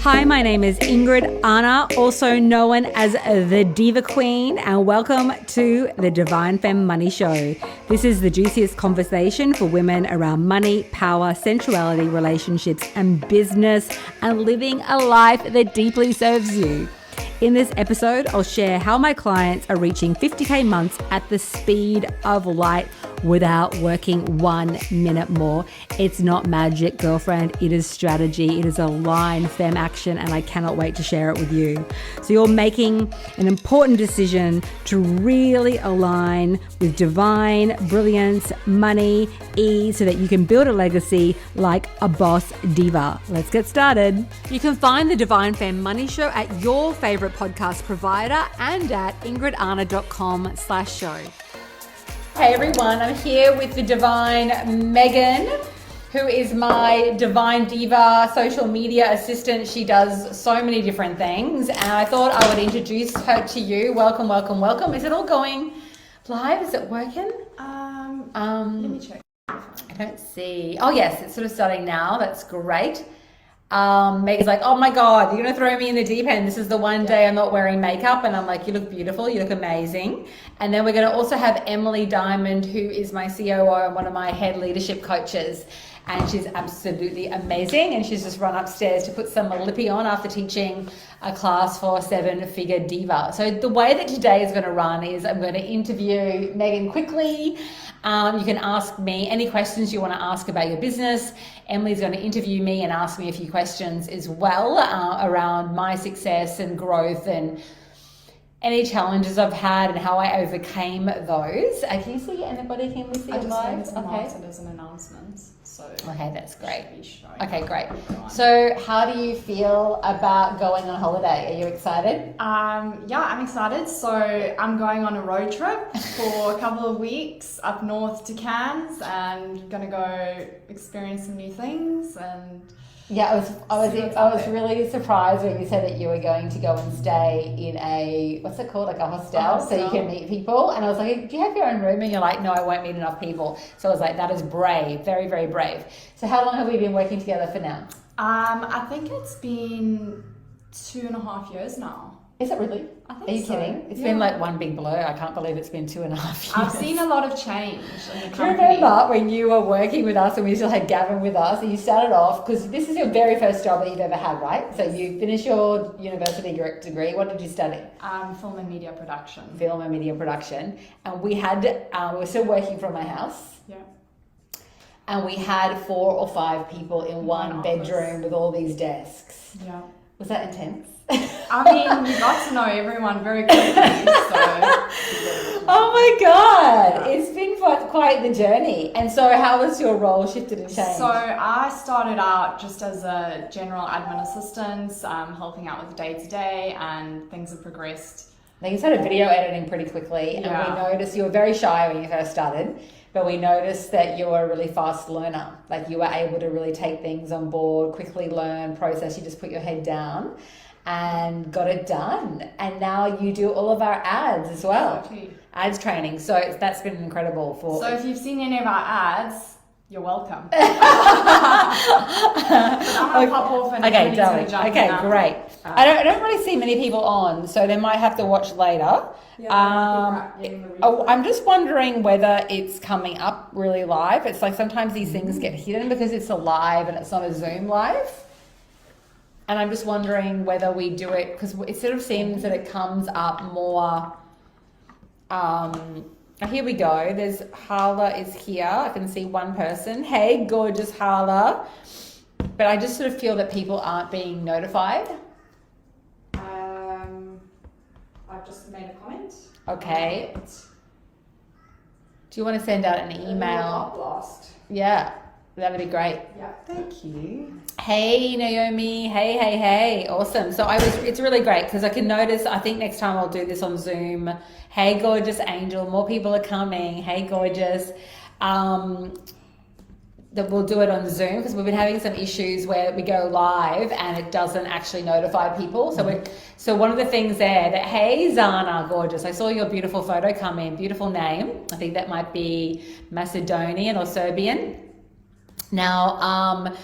Hi, my name is Ingrid Arna, also known as the Diva Queen, and welcome to the Divine Femme Money Show. This is the juiciest conversation for women around money, power, sensuality, relationships, and business, and living a life that deeply serves you. In this episode, I'll share how my clients are reaching 50K months at the speed of light without working 1 minute more. It's not magic, girlfriend. It is strategy. It is aligned femme action, and I cannot wait to share it with you. So you're making an important decision to really align with divine brilliance, money, ease, so that you can build a legacy like a boss diva. Let's get started. You can find the Divine Femme Money Show at your favorite podcast provider and at ingridarna.com/show. Hey everyone, I'm here with the Divine Megan, who is my Divine Diva social media assistant. She does so many different things, and I thought I would introduce her to you. Welcome, welcome, welcome. Is it all going live? Is it working? Let me check. I don't see. Oh yes, it's sort of starting now. That's great. Megan's like, oh my God, you're going to throw me in the deep end. This is the one day I'm not wearing makeup. And I'm like, you look beautiful. You look amazing. And then we're going to also have Emily Diamond, who is my COO and one of my head leadership coaches. And she's absolutely amazing. And she's just run upstairs to put some lippy on after teaching a class for 7-figure diva. So the way that today is going to run is I'm going to interview Megan quickly. You can ask me any questions you want to ask about your business. Emily's going to interview me and ask me a few questions as well around my success and growth and any challenges I've had and how I overcame those. Can you see anybody? Can we see it live? Okay. There's an announcement. Okay, that's great. Okay, great. So how do you feel about going on holiday? Are you excited? Yeah, I'm excited. So I'm going on a road trip for a couple of weeks up north to Cairns and gonna go experience some new things. And yeah, I was really surprised when you said that you were going to go and stay in a, what's it called, like a hostel, so you can meet people. And I was like, do you have your own room? And you're like, no, I won't meet enough people. So I was like, that is brave, very, very brave. So how long have we been working together for now? I think it's been 2.5 years now. Is it really? I think Are you so. kidding? It's been like one big blur. I can't believe it's been 2.5 years. I've seen a lot of change in the company. Do you remember when you were working with us and we still had Gavin with us, and you started off, because this is your very first job that you've ever had, right? So you finished your university degree. What did you study? Film and media production. Film and media production. And we were still working from my house. Yeah. And we had 4 or 5 people in one bedroom office with all these desks. Yeah. Was that intense? I mean, you got to know everyone very quickly, so. Oh my God, it's been quite the journey. And so how was your role shifted and changed? So I started out just as a general admin assistant, helping out with the day-to-day, and things have progressed. Now you started video editing pretty quickly, and we noticed you were very shy when you first started, but we noticed that you were a really fast learner. Like you were able to really take things on board, quickly learn, process. You just put your head down and got it done. And now you do all of our ads as well. Exactly. Ads training. So that's been incredible. So if you've seen any of our ads, you're welcome. Okay, darling. Okay, great. I don't really see many people on, so they might have to watch later. I'm just wondering whether it's coming up really live. It's like sometimes these things get hidden because it's a live and it's not a Zoom live. And I'm just wondering whether we do it, because it sort of seems that it comes up more. Here we go. There's Harla is here. I can see one person. Hey, gorgeous Harla. But I just sort of feel that people aren't being notified. I've just made a comment. Okay. Do you want to send out an email? Blast. Yeah, that'd be great. Yeah, thank you. Hey Naomi, hey, awesome. So it's really great because I can notice, I think next time I'll do this on Zoom. Hey gorgeous Angel, more people are coming. Hey gorgeous. That we'll do it on Zoom because we've been having some issues where we go live and it doesn't actually notify people. So one of the things there that, hey Zana, gorgeous, I saw your beautiful photo come in, beautiful name. I think that might be Macedonian or Serbian. Now,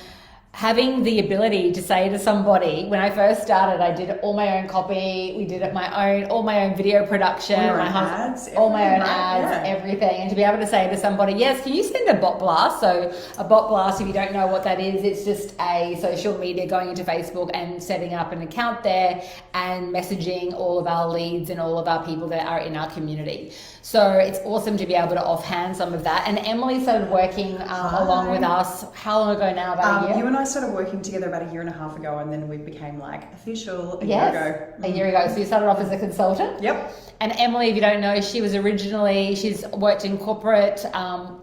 having the ability to say to somebody, when I first started, I did all my own copy, we did it all my own video production, all my own ads, everything. And to be able to say to somebody, yes, can you send a bot blast? So a bot blast, if you don't know what that is, it's just a social media going into Facebook and setting up an account there and messaging all of our leads and all of our people that are in our community. So it's awesome to be able to offhand some of that. And Emily started working along with us, how long ago now? About a year? You and I started working together about 1.5 years ago, and then we became like official a year ago. A year ago. So you started off as a consultant? Yep. And Emily, if you don't know, she's worked in corporate.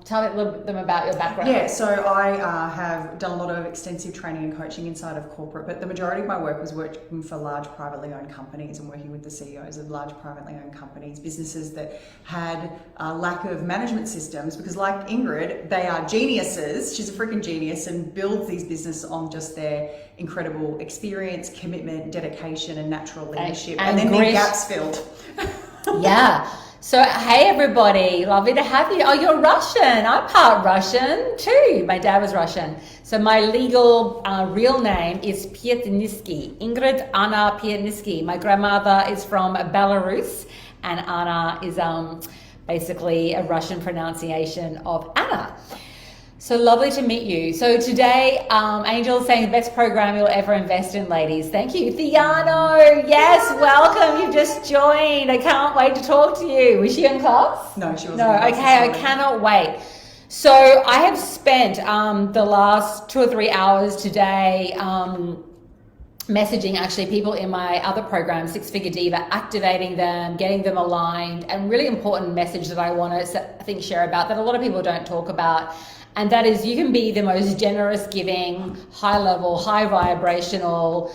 Tell them about your background. Yeah, so I have done a lot of extensive training and coaching inside of corporate, but the majority of my work was working for large privately owned companies and working with the CEOs of large privately owned companies, businesses that had a lack of management systems, because like Ingrid, they are geniuses. She's a freaking genius and builds these businesses on just their incredible experience, commitment, dedication, and natural leadership. And then their gaps filled. Yeah. So, hey everybody, lovely to have you. Oh, you're Russian. I'm part Russian too. My dad was Russian. So my legal real name is Pietnitsky, Ingrid Arna Pietnitsky. My grandmother is from Belarus, and Anna is basically a Russian pronunciation of Anna. So lovely to meet you. So today, Angel is saying the best program you'll ever invest in, ladies. Thank you. Theano, yes, welcome. You've just joined. I can't wait to talk to you. Was she in class? No, she wasn't. No, okay, I cannot wait. So I have spent the last 2 or 3 hours today messaging actually people in my other program, Six Figure Diva, activating them, getting them aligned, and really important message that I want to, I think, share about that a lot of people don't talk about. And that is, you can be the most generous, giving, high level, high vibrational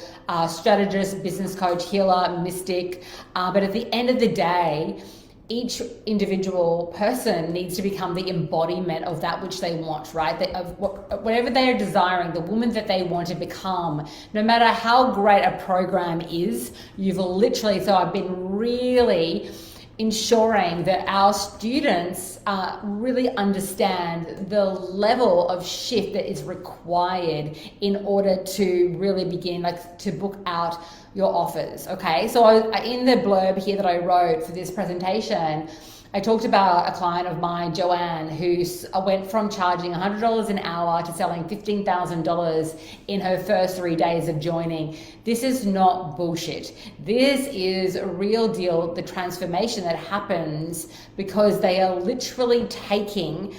strategist, business coach, healer, mystic. But at the end of the day, each individual person needs to become the embodiment of that which they want, right? Whatever they are desiring, the woman that they want to become, no matter how great a program is, you've literally, so I've been really ensuring that our students really understand the level of shift that is required in order to really begin, like, to book out your offers. Okay, so in the blurb here that I wrote for this presentation, I talked about a client of mine, Joanne, who went from charging $100 an hour to selling $15,000 in her first 3 days of joining. This is not bullshit. This is a real deal, the transformation that happens because they are literally taking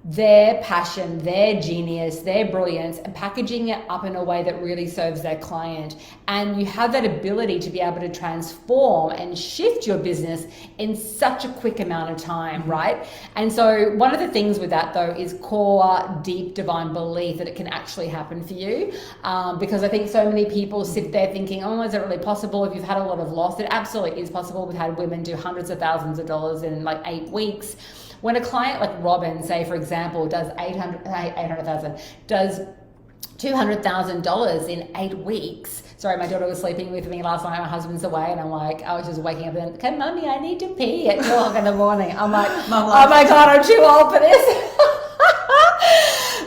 their passion, their genius, their brilliance, and packaging it up in a way that really serves their client. And you have that ability to be able to transform and shift your business in such a quick amount of time, right? And so one of the things with that though is core, deep, divine belief that it can actually happen for you. Because I think so many people sit there thinking, oh, is it really possible? If you've had a lot of loss, it absolutely is possible. We've had women do hundreds of thousands of dollars in like 8 weeks. When a client like Robin, say for example, does does $200,000 in 8 weeks. Sorry, my daughter was sleeping with me last night. My husband's away, and I was just waking up and, okay, Mummy, I need to pee at 2 o'clock in the morning. I'm like, oh my God, I'm too old for this.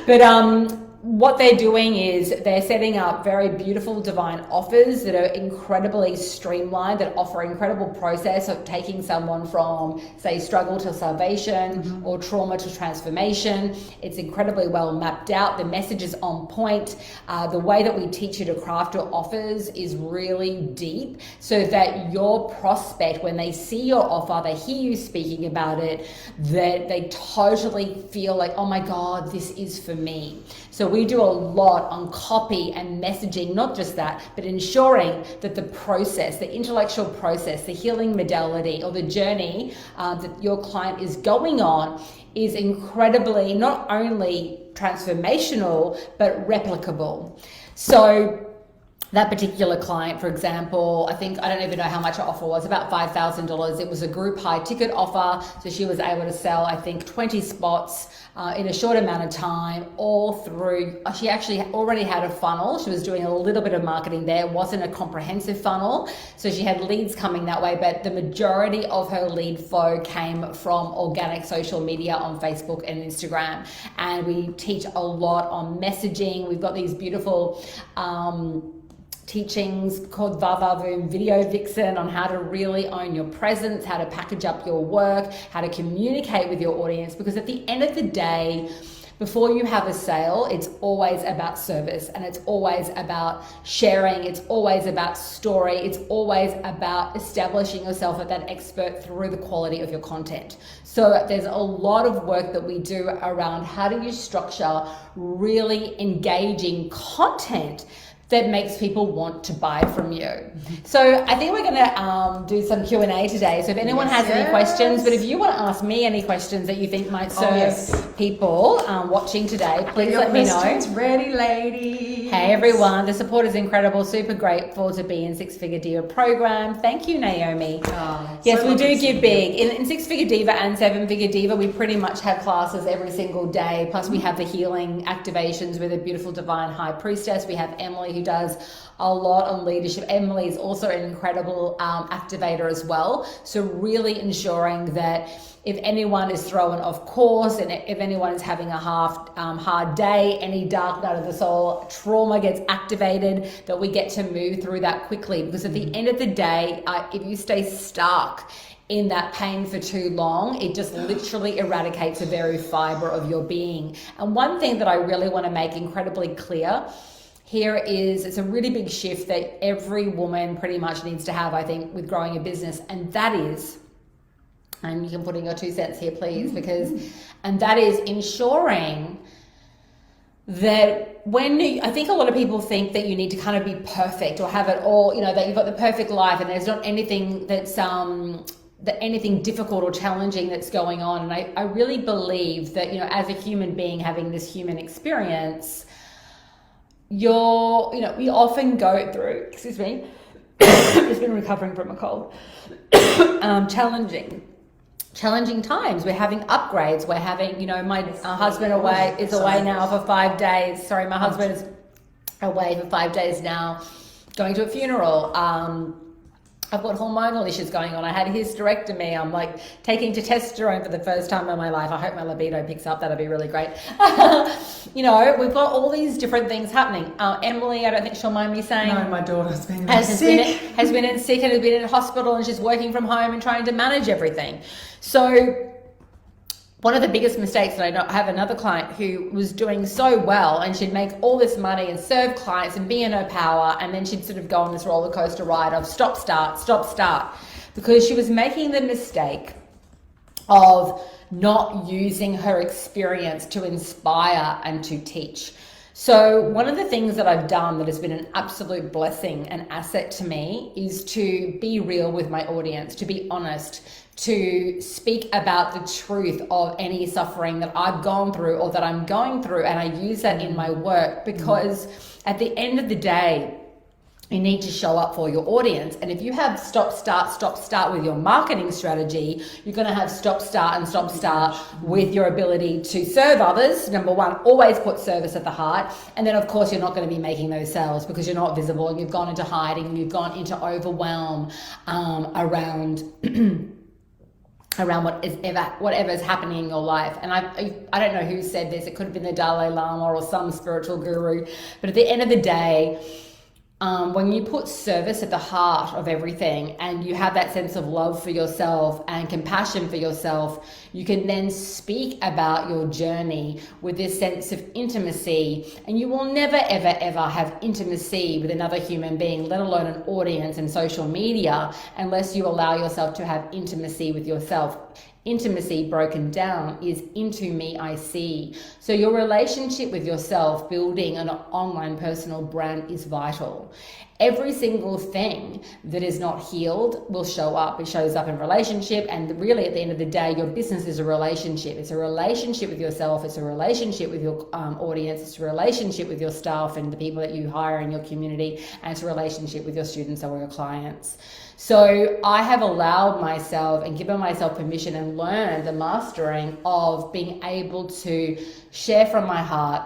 But what they're doing is they're setting up very beautiful divine offers that are incredibly streamlined, that offer incredible process of taking someone from, say, struggle to salvation or trauma to transformation. It's incredibly well mapped out. The message is on point. The way that we teach you to craft your offers is really deep so that your prospect, when they see your offer, they hear you speaking about it, that they totally feel like, oh my God, this is for me. So we do a lot on copy and messaging, not just that, but ensuring that the process, the intellectual process, the healing modality or the journey that your client is going on is incredibly not only transformational, but replicable. So that particular client, for example, I don't even know how much her offer was, about $5,000. It was a group high ticket offer. So she was able to sell, I think, 20 spots in a short amount of time, all through, she actually already had a funnel. She was doing a little bit of marketing there. It wasn't a comprehensive funnel. So she had leads coming that way, but the majority of her lead flow came from organic social media on Facebook and Instagram. And we teach a lot on messaging. We've got these beautiful, teachings called Vavavoom Video Vixen on how to really own your presence, how to package up your work, how to communicate with your audience, because at the end of the day, before you have a sale, it's always about service, and it's always about sharing. It's always about story. It's always about establishing yourself as that expert through the quality of your content. So there's a lot of work that we do around how do you structure really engaging content that makes people want to buy from you. So I think we're gonna do some Q&A today. So if anyone has any questions, but if you want to ask me any questions that you think might serve people watching today, please let me know. Questions ready, ladies. Hey everyone, the support is incredible. Super grateful to be in Six Figure Diva program. Thank you, Naomi. Yes, we do give big. In Six Figure Diva and Seven Figure Diva, we pretty much have classes every single day. Plus we have the healing activations with a beautiful divine high priestess. We have Emily who does a lot on leadership. Emily is also an incredible activator as well. So really ensuring that if anyone is thrown off course and if anyone is having a hard day, any dark night of the soul, trauma gets activated, that we get to move through that quickly. Because at the end of the day, if you stay stuck in that pain for too long, it just literally eradicates the very fiber of your being. And one thing that I really want to make incredibly clear here is, it's a really big shift that every woman pretty much needs to have, I think, with growing a business. And that is, and you can put in your 2 cents here, please, and that is ensuring that I think a lot of people think that you need to kind of be perfect or have it all, that you've got the perfect life and there's not anything that's, anything difficult or challenging that's going on. And I really believe that, as a human being having this human experience, we often go through, excuse me, just been recovering from a cold, challenging times. We're having upgrades. We're having, my husband is away now for 5 days. Sorry, my husband is away for 5 days now, going to a funeral. I've got hormonal issues going on. I had a hysterectomy. I'm like taking testosterone for the first time in my life. I hope my libido picks up. That'll be really great. We've got all these different things happening. Emily, I don't think she'll mind me saying. No, my daughter's been sick. Has been sick and has been in hospital, and she's working from home and trying to manage everything. So one of the biggest mistakes, and I have another client who was doing so well and she'd make all this money and serve clients and be in her power, and then she'd sort of go on this roller coaster ride of stop, start, because she was making the mistake of not using her experience to inspire and to teach. So one of the things that I've done that has been an absolute blessing and asset to me is to be real with my audience, to be honest, to speak about the truth of any suffering that I've gone through or that I'm going through. And I use that in my work because at the end of the day, you need to show up for your audience. And if you have stop, start with your marketing strategy, you're going to have stop, start with your ability to serve others. Number one, always put service at the heart. And then of course, you're not going to be making those sales because you're not visible and you've gone into hiding and you've gone into overwhelm around whatever's happening in your life. And I don't know who said this. It could have been the Dalai Lama or some spiritual guru. But at the end of the day, when you put service at the heart of everything and you have that sense of love for yourself and compassion for yourself, you can then speak about your journey with this sense of intimacy. And you will never, ever, ever have intimacy with another human being, let alone an audience and social media, unless you allow yourself to have intimacy with yourself. Intimacy broken down is into me I see. So your relationship with yourself, building an online personal brand, is vital. Every single thing that is not healed will show up. It shows up in relationship, and really at the end of the day, your business is a relationship. It's a relationship with yourself. It's a relationship with your audience. It's a relationship with your staff and the people that you hire in your community, and it's a relationship with your students or your clients. So I have allowed myself and given myself permission and learned the mastering of being able to share from my heart,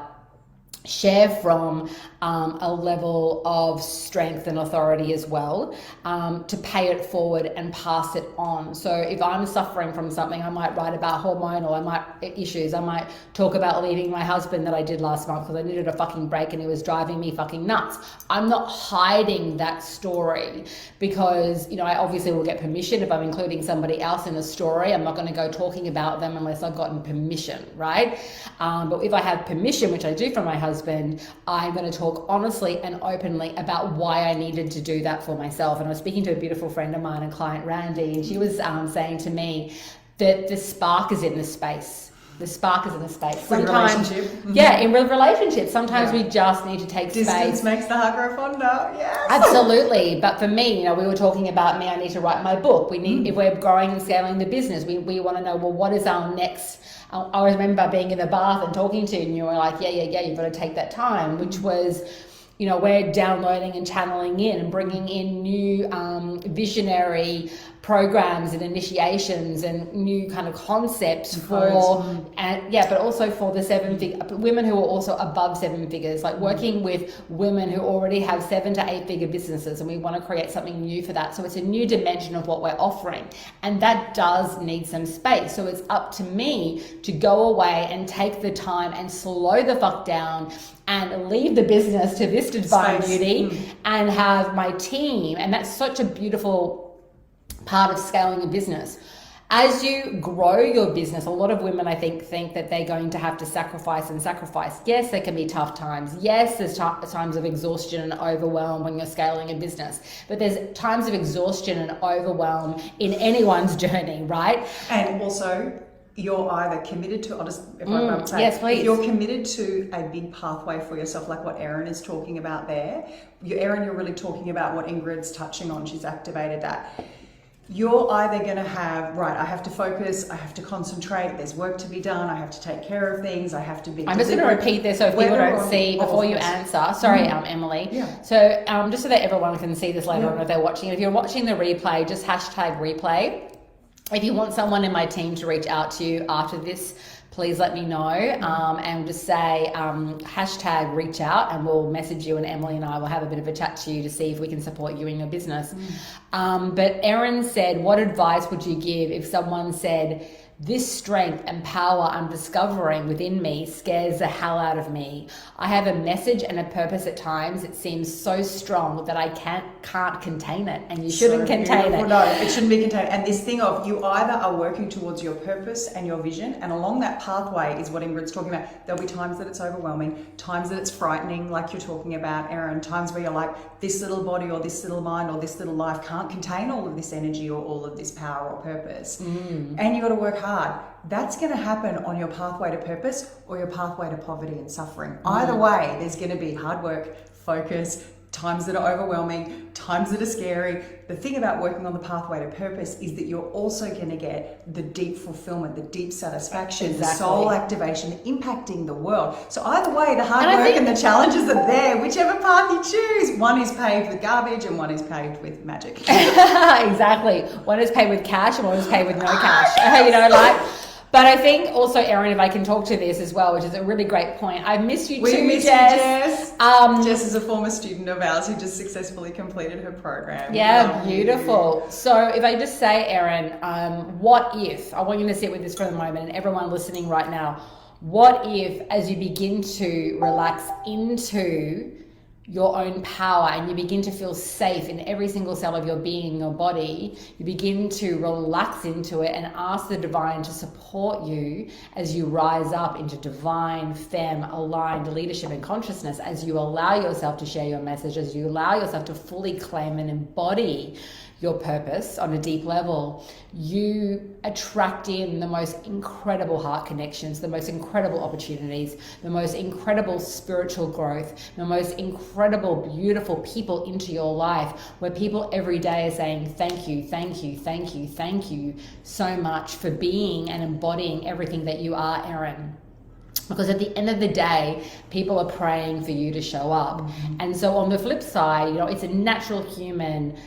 share from a level of strength and authority as well, to pay it forward and pass it on. So if I'm suffering from something, I might write about hormonal issues. I might talk about leaving my husband that I did last month because I needed a fucking break and he was driving me fucking nuts. I'm not hiding that story because, I obviously will get permission if I'm including somebody else in the story. I'm not going to go talking about them unless I've gotten permission, right? But if I have permission, which I do from my husband, I'm going to talk honestly and openly about why I needed to do that for myself. And I was speaking to a beautiful friend of mine, a client, Randy, and she was saying to me that the spark is in the space. The spark is in the space. Sometimes, in relationships, sometimes we just need to take space. Distance makes the heart grow fonder. Yes. Absolutely. But for me, we were talking about I need to write my book. We need, if we're growing and scaling the business, we want to know, well, what is our next? I remember being in the bath and talking to you, and you were like, yeah, you've got to take that time, which was, we're downloading and channeling in and bringing in new visionary programs and initiations and new kind of concepts but also for the women who are also above 7 figures, like working with women who already have 7 to 8 figure businesses, and we want to create something new for that. So it's a new dimension of what we're offering, and that does need some space. So it's up to me to go away and take the time and slow the fuck down and leave the business to this divine beauty and have my team. And that's such a beautiful part of scaling a business. As you grow your business, a lot of women, I think that they're going to have to sacrifice. Yes, there can be tough times. Yes, there's times of exhaustion and overwhelm when you're scaling a business. But there's times of exhaustion and overwhelm in anyone's journey, right? And also, you're either committed to, yes, please. If you're committed to a big pathway for yourself, like what Erin is talking about there, Erin, you're really talking about what Ingrid's touching on. She's activated that. You're either going to have, I have to focus, I have to concentrate, there's work to be done, I have to take care of things, I have to be... I'm just going to repeat this so if people don't see before you answer. Sorry, Emily. Yeah. So just so that everyone can see this later on if they're watching. If you're watching the replay, just hashtag replay. If you want someone in my team to reach out to you after this, please let me know and just say hashtag reach out, and we'll message you, and Emily and I will have a bit of a chat to you to see if we can support you in your business. But Erin said, what advice would you give if someone said, this strength and power I'm discovering within me scares the hell out of me. I have a message and a purpose at times. It seems so strong that I can't contain it, and you shouldn't contain it. No, it shouldn't be contained. And this thing of you either are working towards your purpose and your vision, and along that pathway is what Ingrid's talking about. There'll be times that it's overwhelming, times that it's frightening, like you're talking about, Erin, times where you're like, this little body or this little mind or this little life can't contain all of this energy or all of this power or purpose. And you got to work hard. That's going to happen on your pathway to purpose or your pathway to poverty and suffering. Either way, there's going to be hard work, focus, times that are overwhelming, times that are scary. The thing about working on the pathway to purpose is that you're also going to get the deep fulfillment, the deep satisfaction, the soul activation, impacting the world. So either way, the hard work and the challenges are there, whichever path you choose. One is paved with garbage and one is paved with magic. Exactly. One is paved with cash and one is paved with no cash. But I think also, Erin, if I can talk to this as well, which is a really great point. I've missed you too, Jess. Jess is a former student of ours who just successfully completed her program. Yeah, beautiful. So if I just say, Erin, what if, I want you to sit with this for a moment, and everyone listening right now, what if as you begin to relax into your own power and you begin to feel safe in every single cell of your being, your body, you begin to relax into it and ask the divine to support you as you rise up into divine, femme, aligned leadership and consciousness, as you allow yourself to share your message, as you allow yourself to fully claim and embody your purpose on a deep level, you attract in the most incredible heart connections, the most incredible opportunities, the most incredible spiritual growth, the most incredible, beautiful people into your life, where people every day are saying, thank you, thank you, thank you, thank you so much for being and embodying everything that you are, Erin. Because at the end of the day, people are praying for you to show up. Mm-hmm. And so on the flip side, you know, it's a natural human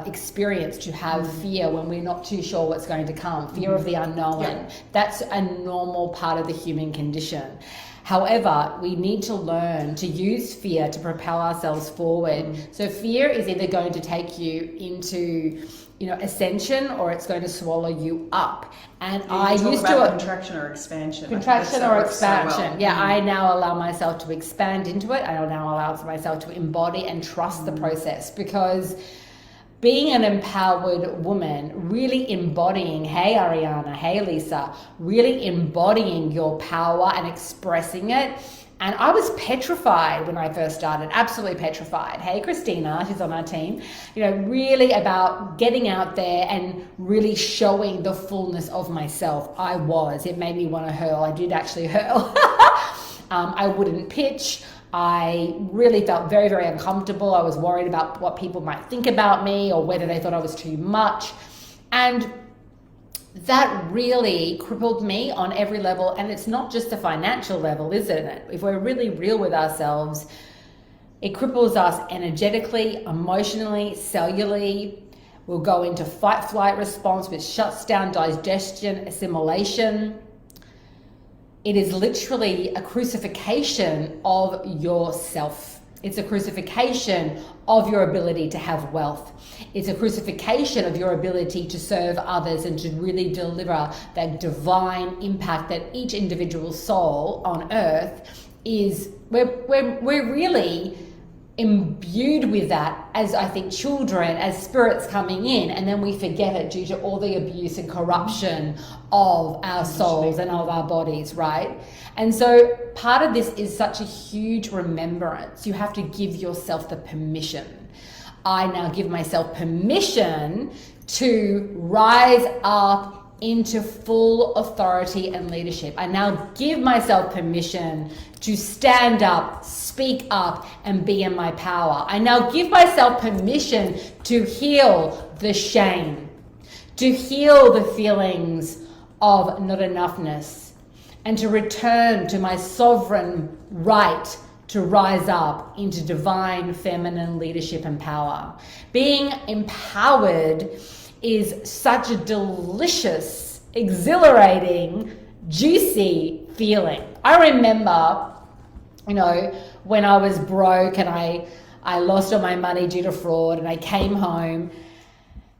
experience to have fear when we're not too sure what's going to come, fear of the unknown. Yeah. That's a normal part of the human condition. However, we need to learn to use fear to propel ourselves forward. Mm-hmm. So fear is either going to take you into, you know, ascension, or it's going to swallow you up. And I used to contraction or expansion. Contraction or expansion. So well. Yeah, Mm-hmm. I now allow myself to expand into it. I now allow myself to embody and trust the process, because being an empowered woman, really embodying, hey Ariana, hey Lisa, really embodying your power and expressing it. And I was petrified when I first started, absolutely petrified. Hey, Christina, she's on our team. You know, really about getting out there and really showing the fullness of myself. It made me want to hurl. I did actually hurl. I wouldn't pitch. I really felt very, very uncomfortable. I was worried about what people might think about me, or whether they thought I was too much. And that really crippled me on every level. And it's not just a financial level, isn't it? If we're really real with ourselves, it cripples us energetically, emotionally, cellularly. We'll go into fight, flight response, which shuts down digestion, assimilation. It is literally a crucifixion of yourself. It's a crucifixion of your ability to have wealth. It's a crucifixion of your ability to serve others and to really deliver that divine impact that each individual soul on earth is. We're really imbued with that as, I think, children, as spirits coming in, and then we forget it due to all the abuse and corruption of our souls and of our bodies, right? And so part of this is such a huge remembrance. You have to give yourself the permission. I now give myself permission to rise up into full authority and leadership. I now give myself permission to stand up, speak up, and be in my power. I now give myself permission to heal the shame, to heal the feelings of not enoughness, and to return to my sovereign right to rise up into divine feminine leadership and power. Being empowered is such a delicious, exhilarating, juicy feeling. I remember, you know, when I was broke and I lost all my money due to fraud, and I came home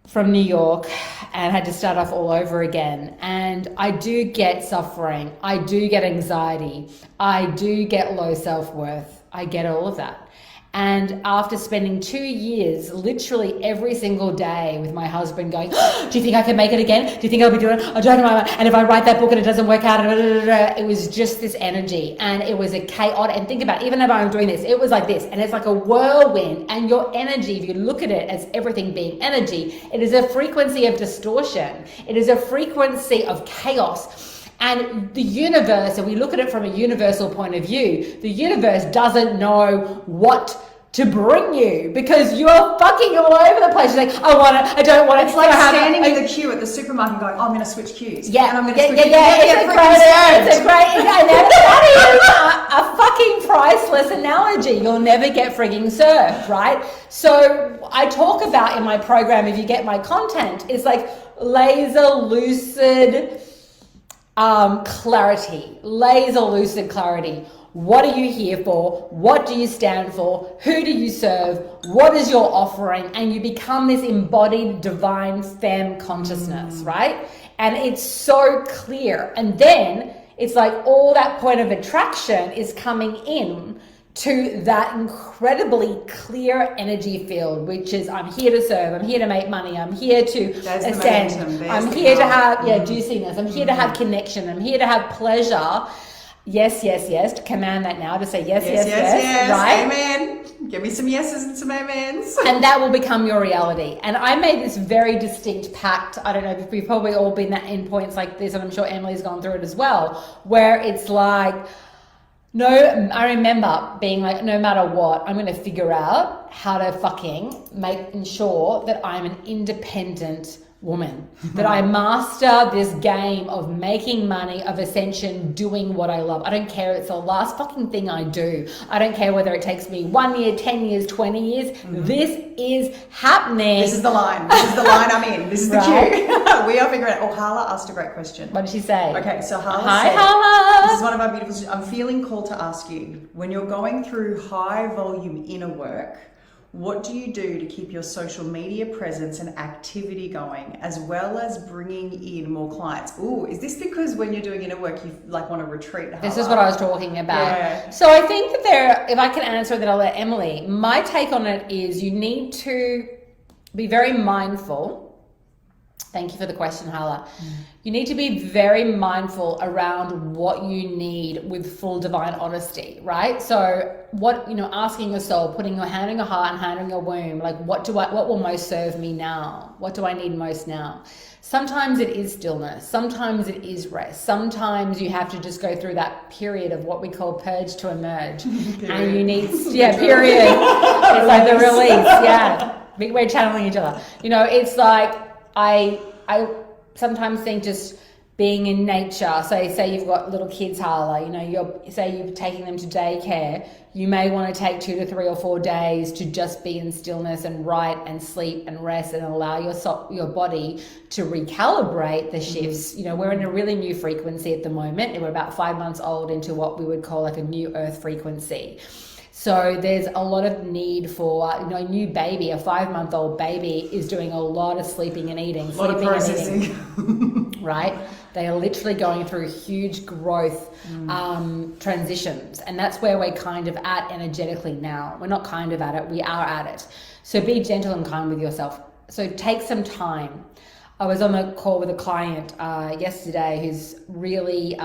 from New York and had to start off all over again. And I do get suffering. I do get anxiety. I do get low self-worth. I get all of that. And after spending 2 years, literally every single day with my husband going, do you think I can make it again? Do you think I'll be doing it? I don't know. And if I write that book and it doesn't work out, it was just this energy. And it was a chaos. And think about it, even if I'm doing this, it was like this. And it's like a whirlwind. And your energy, if you look at it as everything being energy, it is a frequency of distortion. It is a frequency of chaos. And the universe, and we look at it from a universal point of view, the universe doesn't know what to bring you, because you're fucking all over the place. You're like, I want it, I don't want it. It's like standing in the queue at the supermarket going, oh, I'm going to switch queues. Yeah, and I'm going to switch queues. It's a great, and that is a fucking priceless analogy. You'll never get frigging served, right? So I talk about in my program, if you get my content, it's like laser lucid clarity, laser lucid clarity. What are you here for? What do you stand for? Who do you serve? What is your offering? And you become this embodied divine femme consciousness, right? And it's so clear. And then it's like all that point of attraction is coming in to that incredibly clear energy field, which is I'm here to serve, I'm here to make money, I'm here to ascend, I'm here to have juiciness, I'm here to have connection, I'm here to have pleasure. yes, to command that now, to say yes, right? Amen. Give me some yeses and some amens. And that will become your reality. And I made this very distinct pact. I don't know if we've probably all been in points like this, and I'm sure Emily's gone through it as well, where it's like, no, I remember being like, no matter what, I'm going to figure out how to fucking ensure that I'm an independent woman, that I master this game of making money, of ascension, doing what I love. I don't care. It's the last fucking thing I do. I don't care whether it takes me 1 year, 10 years, 20 years. This is happening. This is the line. This is the line I'm in. This is the cue. We are figuring out. Oh, Hala asked a great question. What did she say? Okay, so Hala said, Hala. This is one of our beautiful, I'm feeling called to ask you, when you're going through high volume inner work, what do you do to keep your social media presence and activity going, as well as bringing in more clients? Ooh, is this because when you're doing inner work, you like want to retreat? This is what I was talking about. Yeah. So I think that if I can answer it, then I'll let Emily. My take on it is you need to be very mindful. Thank you for the question, Hala. You need to be very mindful around what you need with full divine honesty, right? So asking yourself, putting your hand in your heart and hand in your womb, like what will most serve me now? What do I need most now? Sometimes it is stillness. Sometimes it is rest. Sometimes you have to just go through that period of what we call purge to emerge. And you need, period. It's like the release, We're channeling each other. It's like, I sometimes think just being in nature. So say you've got little kids, Hala, you're taking them to daycare. You may want to take 2 to 3 or 4 days to just be in stillness and write and sleep and rest and allow your body to recalibrate the shifts. We're in a really new frequency at the moment. We're about 5 months old into what we would call like a new earth frequency. So there's a lot of need for, a new baby, a 5-month-old baby is doing a lot of sleeping and eating. A lot of processing. Right? They are literally going through huge growth transitions. And that's where we're kind of at energetically now. We're not kind of at it, we are at it. So be gentle and kind with yourself. So take some time. I was on a call with a client yesterday who's really...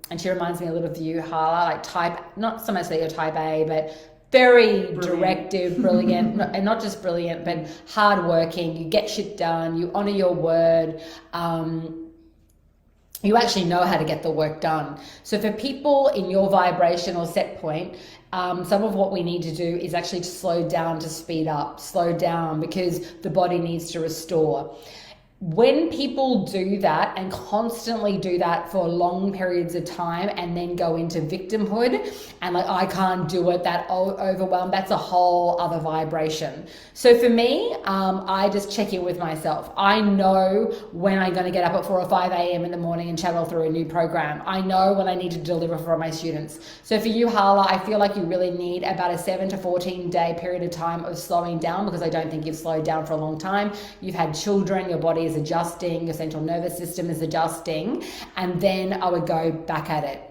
and she reminds me a little of you, Hala, like not so much that you're type A, but very directive, brilliant, and not just brilliant, but hardworking. You get shit done. You honor your word. You actually know how to get the work done. So for people in your vibrational set point, some of what we need to do is actually to slow down, to speed up, slow down, because the body needs to restore. When people do that and constantly do that for long periods of time and then go into victimhood and like, I can't do it, that overwhelmed, that's a whole other vibration. So for me, I just check in with myself. I know when I'm going to get up at 4 or 5 a.m. in the morning and channel through a new program. I know when I need to deliver for my students. So for you, Hala, I feel like you really need about a 7 to 14 day period of time of slowing down, because I don't think you've slowed down for a long time. You've had children, your body is adjusting, your central nervous system is adjusting, and then I would go back at it.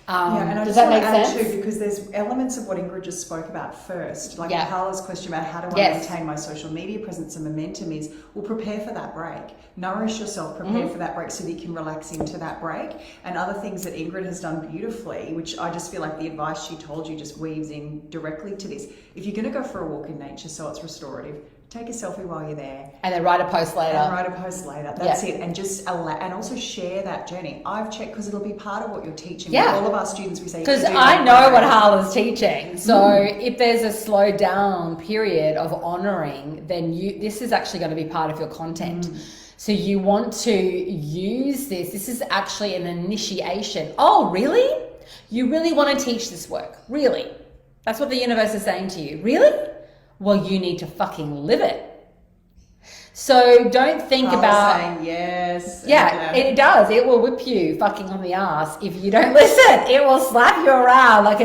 And I does just that want make to add sense? too, because there's elements of what Ingrid just spoke about first, like Hala's question about how do I maintain my social media presence and momentum is, well, prepare for that break. Nourish yourself, prepare for that break so that you can relax into that break. And other things that Ingrid has done beautifully, which I just feel like the advice she told you just weaves in directly to this. If you're going to go for a walk in nature so it's restorative, take a selfie while you're there. And then write a post later. That's it. And just allow, and also share that journey. I've checked, because it'll be part of what you're teaching. Yeah. All of our students, we say, because I know what Hala's teaching. So if there's a slow down period of honoring, then this is actually going to be part of your content. So you want to use this. This is actually an initiation. Oh, really? You really want to teach this work? Really? That's what the universe is saying to you. Really? Well, you need to fucking live it. So don't think about saying yes. Yeah, it does. It will whip you fucking on the ass if you don't listen. It will slap you around like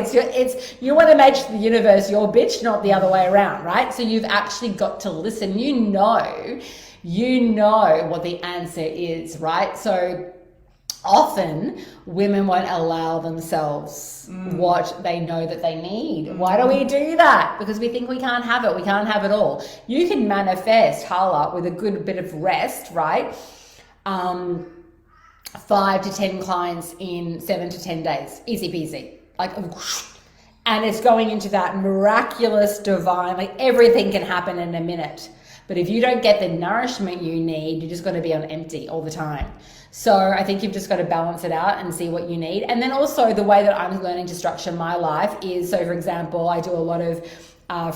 you want to make the universe your bitch, not the other way around, right? So you've actually got to listen. You know what the answer is, right? So often women won't allow themselves what they know that they need. Why do we do that? Because we think we can't have it. We can't have it all. You can manifest, Hala, with a good bit of rest, right? 5 to 10 clients in 7 to 10 days. Easy peasy. Like, and it's going into that miraculous divine, like everything can happen in a minute. But if you don't get the nourishment you need, you're just going to be on empty all the time. So I think you've just got to balance it out and see what you need. And then also the way that I'm learning to structure my life is, so for example, I do a lot of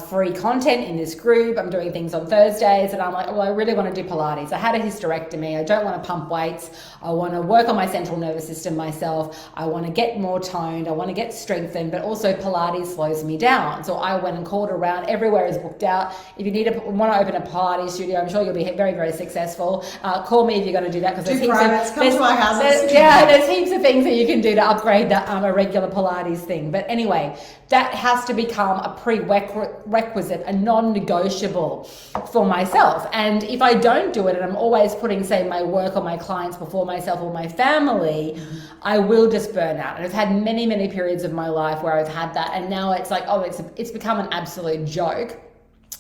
free content in this group. I'm doing things on Thursdays and I'm like, well, I really want to do Pilates. I had a hysterectomy. I don't want to pump weights. I want to work on my central nervous system myself. I want to get more toned. I want to get strengthened, but also Pilates slows me down. So I went and called around. Everywhere is booked out. If you want to open a Pilates studio, I'm sure you'll be very, very successful. Call me if you're going to do that, because there's come to my houses. There's heaps of things that you can do to upgrade a regular Pilates thing. But anyway, that has to become a prerequisite, a non-negotiable for myself. And if I don't do it, and I'm always putting, say, my work or my clients before myself or my family, I will just burn out. And I've had many, many periods of my life where I've had that. And now it's like, it's become an absolute joke.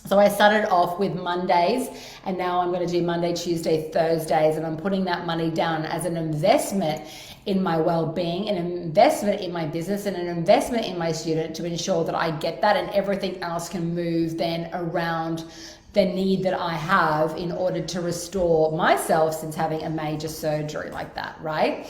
So I started off with Mondays, and now I'm going to do Monday, Tuesday, Thursdays, and I'm putting that money down as an investment in my well-being, an investment in my business, and an investment in my student to ensure that I get that, and everything else can move then around the need that I have in order to restore myself since having a major surgery like that, right?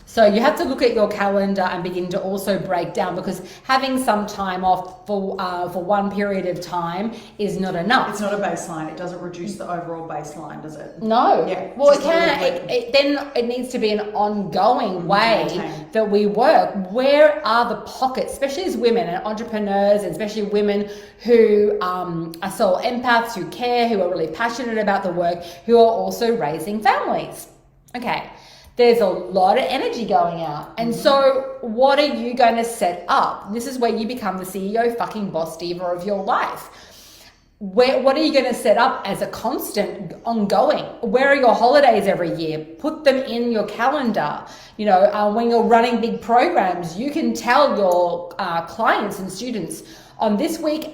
So you have to look at your calendar and begin to also break down, because having some time off for one period of time is not enough. It's not a baseline. It doesn't reduce the overall baseline, does it? No. Yeah. Well, it can. Then it needs to be an ongoing way that we work. Where are the pockets, especially as women and entrepreneurs, and especially women who are soul empaths, who care, who are really passionate about the work, who are also raising families? Okay. There's a lot of energy going out. And so what are you going to set up? This is where you become the CEO fucking boss diva of your life. What are you going to set up as a constant ongoing? Where are your holidays every year? Put them in your calendar. You know, when you're running big programs, you can tell your clients and students, on this week,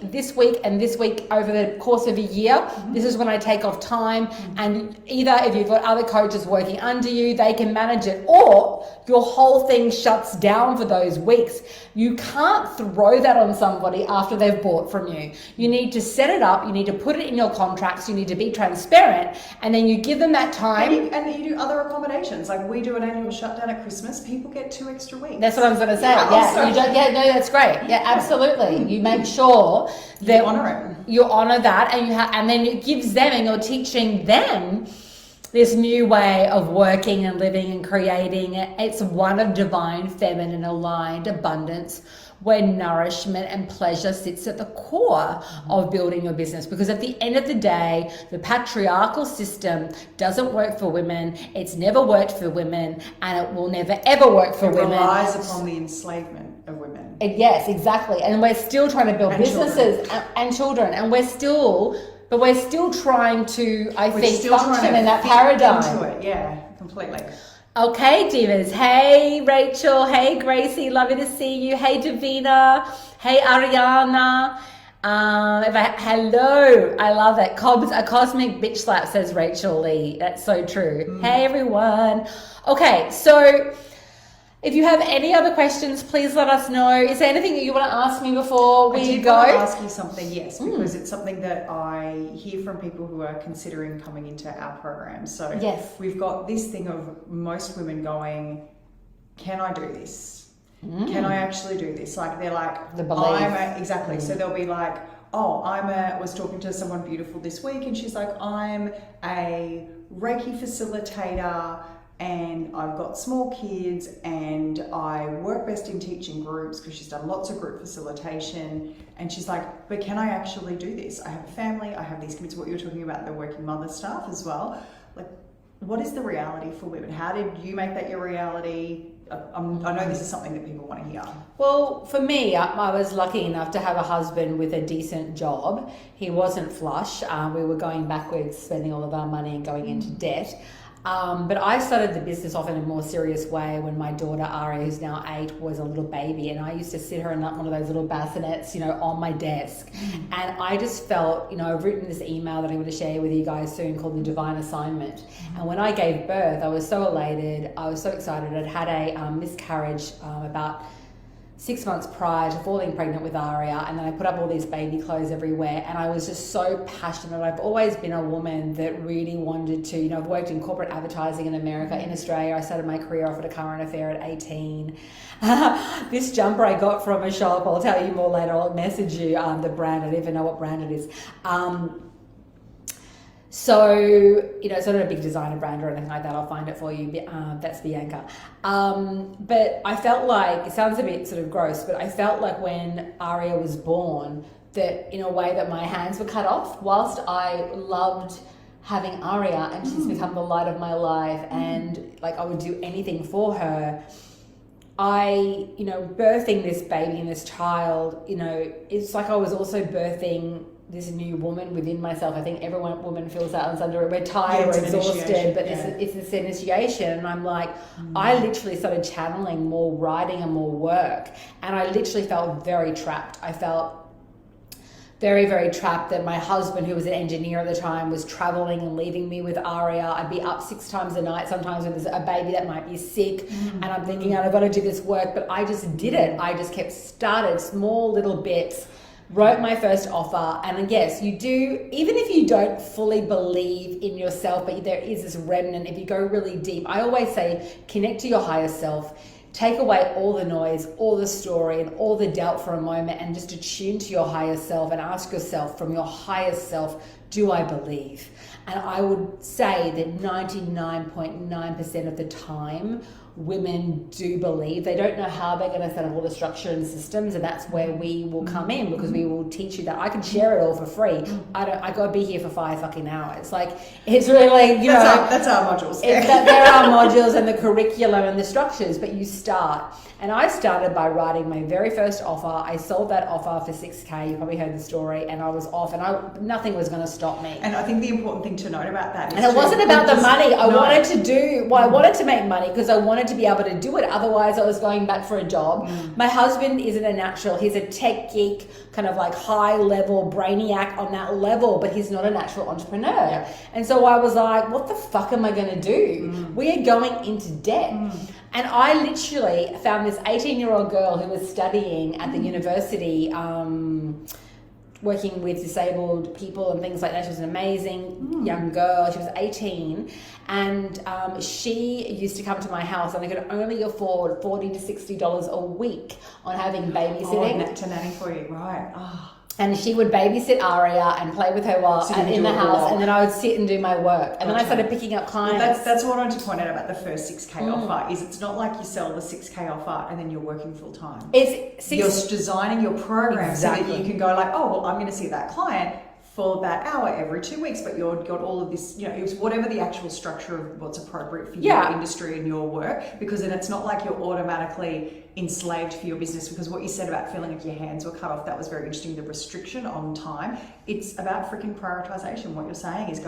and this week over the course of a year, this is when I take off time. And either if you've got other coaches working under you, they can manage it, or your whole thing shuts down for those weeks. You can't throw that on somebody after they've bought from you. You need to set it up. You need to put it in your contracts. You need to be transparent, and then you give them that time. And you do other accommodations. Like we do an annual shutdown at Christmas. People get 2 extra weeks. That's what I was going to say. That's great. Yeah, absolutely. You make sure that you honor that, and then it gives them, and you're teaching them this new way of working and living and creating. It's one of divine, feminine, aligned abundance, where nourishment and pleasure sits at the core of building your business. Because at the end of the day, the patriarchal system doesn't work for women. It's never worked for women, and it will never ever work for women. It relies upon the enslavement of women. Yes, exactly. And we're still trying to build businesses and children, and we're still trying to, I think, function in that paradigm. Into it. Yeah, completely. Okay, divas. Hey, Rachel. Hey, Gracie. Lovely to see you. Hey, Davina. Hey, Ariana. Hello. I love that. A cosmic bitch slap, says Rachel Lee. That's so true. Hey, everyone. Okay, so if you have any other questions, please let us know. Is there anything that you want to ask me before we go? I want to ask you something, yes, because it's something that I hear from people who are considering coming into our program. So yes, we've got this thing of most women going, can I do this? Can I actually do this? Like they're like, the belief. Exactly. So they'll be like, oh, was talking to someone beautiful this week, and she's like, I'm a Reiki facilitator, and I've got small kids, and I work best in teaching groups, because she's done lots of group facilitation. And she's like, but can I actually do this? I have a family, I have these kids, what you're talking about, the working mother stuff as well. Like, what is the reality for women? How did you make that your reality? I know this is something that people want to hear. Well, for me, I was lucky enough to have a husband with a decent job. He wasn't flush. We were going backwards, spending all of our money and going into debt. But I started the business off in a more serious way when my daughter Aria, who's now 8, was a little baby, and I used to sit her in one of those little bassinets, on my desk. And I just felt, I've written this email that I'm going to share with you guys soon called the Divine Assignment. And when I gave birth, I was so elated. I was so excited. I'd had a miscarriage about 6 months prior to falling pregnant with Aria, and then I put up all these baby clothes everywhere, and I was just so passionate. I've always been a woman that really wanted to, I've worked in corporate advertising in America. In Australia, I started my career off at a current affair at 18. This jumper I got from a shop, I'll tell you more later, I'll message you the brand. I don't even know what brand it is. So, it's not a big designer brand or anything like that. I'll find it for you. That's Bianca. But I felt like, it sounds a bit sort of gross, but I felt like when Aria was born, that in a way that my hands were cut off. Whilst I loved having Aria, and she's become the light of my life, and I would do anything for her, birthing this baby and this child, it's like I was also birthing this new woman within myself. I think woman feels that under we're tired, we're exhausted, but it's this initiation, and I'm like, I literally started channeling more writing and more work, and I literally felt very trapped. I felt very, very trapped that my husband, who was an engineer at the time, was traveling and leaving me with Aria. I'd be up 6 times a night, sometimes when there's a baby that might be sick, and I'm thinking, I've got to do this work, but I just did it. I just started small little bits, wrote my first offer, and yes, you do, even if you don't fully believe in yourself, but there is this remnant, if you go really deep, I always say, connect to your higher self, take away all the noise, all the story, and all the doubt for a moment, and just attune to your higher self and ask yourself from your higher self, do I believe? And I would say that 99.9% of the time, women do believe. They don't know how they're going to set up all the structure and systems, and that's where we will come in, because we will teach you that. I can share it all for free. I got to be here for 5 fucking hours. It's really that's our modules. There are modules and the curriculum and the structures, but you start. And I started by writing my very first offer. I sold that offer for $6,000. You probably heard the story, and I was off, and nothing was going to stop me. And I think the important thing to note about that is, and it wasn't about the money. I wanted to make money because I wanted to be able to do it. Otherwise, I was going back for a job. My husband isn't a natural. He's a tech geek, kind of high level brainiac on that level, but he's not a natural entrepreneur. Yeah. And so I was like, what the fuck am I going to do? We are going into debt. And I literally found this 18-year-old girl who was studying at the university, working with disabled people and things like that. She was an amazing young girl. She was 18, and she used to come to my house, and I could only afford $40 to $60 a week on having babysitting. To nanny for you, right? Oh. And she would babysit Aria and play with her while in the house, and then I would sit and do my work. And then I started picking up clients. Well, that's what I wanted to point out about the first $6,000 offer. Is it's not like you sell the $6,000 offer and then you're working full time. You're designing your program so that you can go I'm going to see that client for that hour every 2 weeks, but you've got all of this, it was whatever the actual structure of what's appropriate for your industry and your work, because then it's not like you're automatically enslaved for your business. Because what you said about feeling like your hands were cut off, that was very interesting, the restriction on time. It's about freaking prioritization. What you're saying is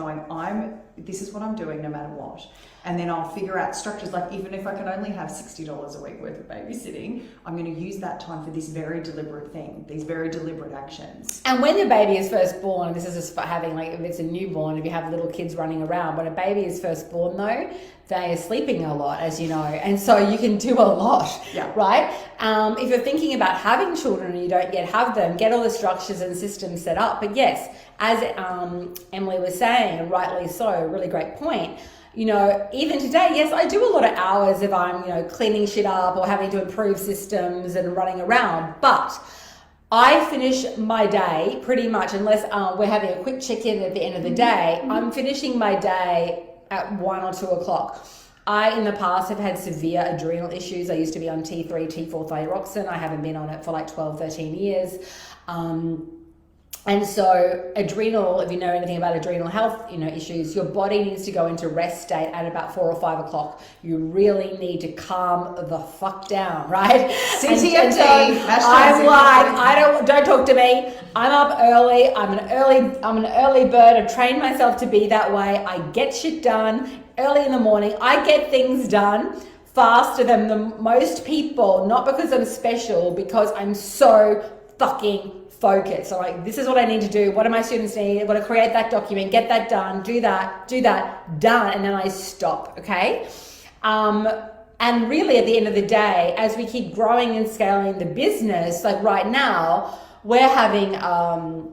this is what I'm doing no matter what. And then I'll figure out structures, even if I can only have $60 a week worth of babysitting, I'm going to use that time for this very deliberate thing, these very deliberate actions. And when your baby is first born, this is just for having, if it's a newborn, if you have little kids running around, when a baby is first born though, they are sleeping a lot, as you know, and so you can do a lot, right? If you're thinking about having children and you don't yet have them, get all the structures and systems set up. But yes, as Emily was saying, and rightly so, really great point, even today, yes, I do a lot of hours if I'm, cleaning shit up or having to improve systems and running around, but I finish my day pretty much, unless we're having a quick check-in at the end of the day, I'm finishing my day at 1 or 2 o'clock. I, in the past, have had severe adrenal issues. I used to be on T3, T4 thyroxine. I haven't been on it for 12, 13 years. And so adrenal, if you know anything about adrenal health, issues, your body needs to go into rest state at about 4 or 5 o'clock. You really need to calm the fuck down, right? CTFD. And so I'm like, don't talk to me. I'm up early. I'm an early bird. I've trained myself to be that way. I get shit done early in the morning. I get things done faster than the most people, not because I'm special, because I'm so fucking focus. So like, this is what I need to do. What do my students need? I've got to create that document, get that done, do that, done. And then I stop. Okay. And really at the end of the day, as we keep growing and scaling the business, like right now, we're having, a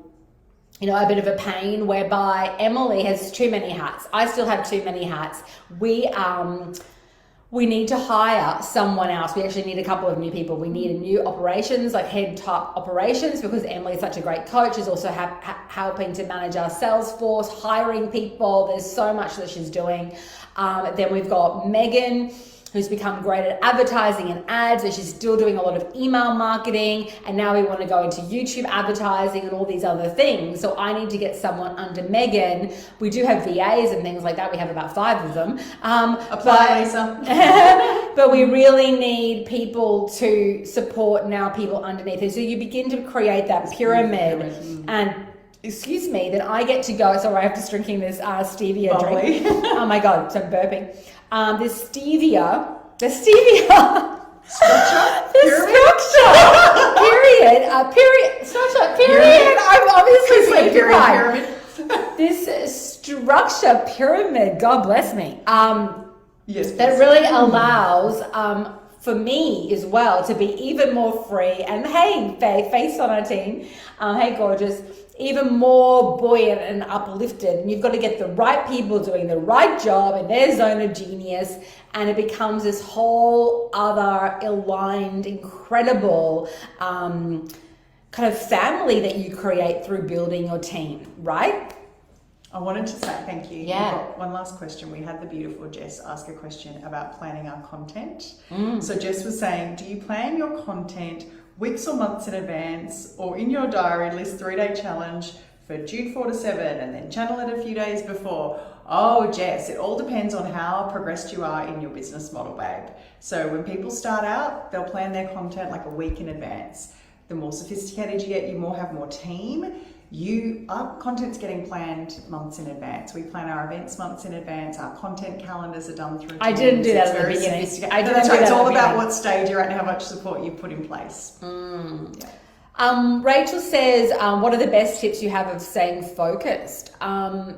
bit of a pain whereby Emily has too many hats. I still have too many hats. We need to hire someone else. We actually need a couple of new people. We need a new operations, like head type operations, because Emily is such a great coach. She's also helping to manage our sales force, hiring people. There's so much that she's doing. Then we've got Megan, who's become great at advertising and ads, and she's still doing a lot of email marketing. And now we want to go into YouTube advertising and all these other things. So I need to get someone under Megan. We do have VAs and things like that. We have about 5 of them. Lisa. But we really need people to support now people underneath it. So you begin to create that pyramid. And excuse me, then I get to go. Sorry, I have to drinking this stevia drink. Oh my God, so I'm burping. The stevia. Structure. Period. I'm obviously saying pyramid. This structure pyramid, God bless me. Yes. That really allows for me as well to be even more free. And hey, Faith, Faith's on our team. Hey, gorgeous. Even more buoyant and uplifted. And you've got to get the right people doing the right job in their zone of genius, and it becomes this whole other aligned, incredible kind of family that you create through building your team, right? I wanted to say thank you. Yeah. We've got one last question. We had the beautiful Jess ask a question about planning our content. So Jess was saying, do you plan your content weeks or months in advance, or in your diary list 3-day challenge for June 4 to 7 and then channel it a few days before? Oh, Jess, it all depends on how progressed you are in your business model, babe. So when people start out, they'll plan their content like a week in advance. The more sophisticated you get, you have more team. Our content's getting planned months in advance. We plan our events months in advance. Our content calendars are done through. I didn't do that at the beginning. It's all about what stage you're at and how much support you put in place. Yeah. Rachel says, what are the best tips you have of staying focused? I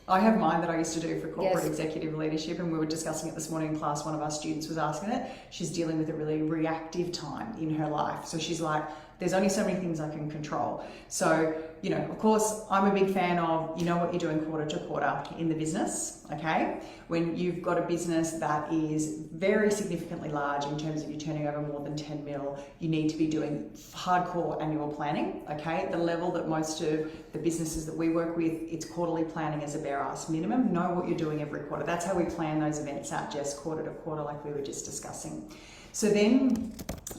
have mine that I used to do for corporate executive leadership, and we were discussing it this morning in class. One of our students was asking it. She's dealing with a really reactive time in her life. So she's like, there's only so many things I can control. So, of course, I'm a big fan of, what you're doing quarter to quarter in the business, okay? When you've got a business that is very significantly large in terms of you turning over more than 10 mil, you need to be doing hardcore annual planning, okay? The level that most of the businesses that we work with, it's quarterly planning as a bare ass minimum. Know what you're doing every quarter. That's how we plan those events out, just quarter to quarter, like we were just discussing. So then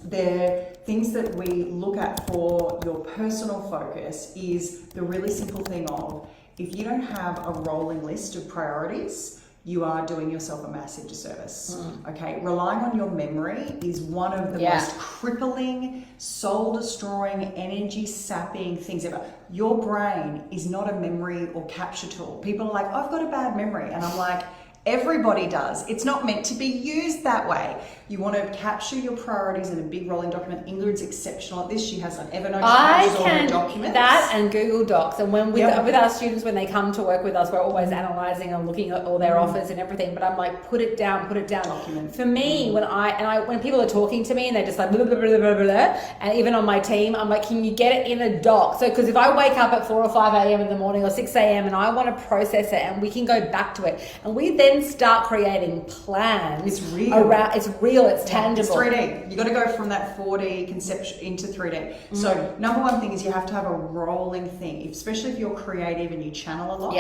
the things that we look at for your personal focus is the really simple thing of, if you don't have a rolling list of priorities, you are doing yourself a massive disservice. Okay, relying on your memory is one of the most crippling, soul-destroying, energy-sapping things ever. Your brain is not a memory or capture tool. People are like, I've got a bad memory. And I'm like, everybody does. It's not meant to be used that way. You want to capture your priorities in a big rolling document. Ingrid's exceptional at this. She has an Evernote. I all her documents. That and Google Docs. And when with our students, when they come to work with us, we're always analysing and looking at all their offers and everything. But I'm like, put it down. Document. For me, when people are talking to me and they're just like blah, blah, blah, blah, blah, blah, and even on my team, I'm like, can you get it in a doc? So because if I wake up at 4 or 5 a.m. in the morning or 6 a.m. and I want to process it, and we can go back to it, and we then start creating plans. It's real. It's tangible. It's 3D. You got to go from that 4D conception into 3D. So number one thing is you have to have a rolling thing, especially if you're creative and you channel a lot.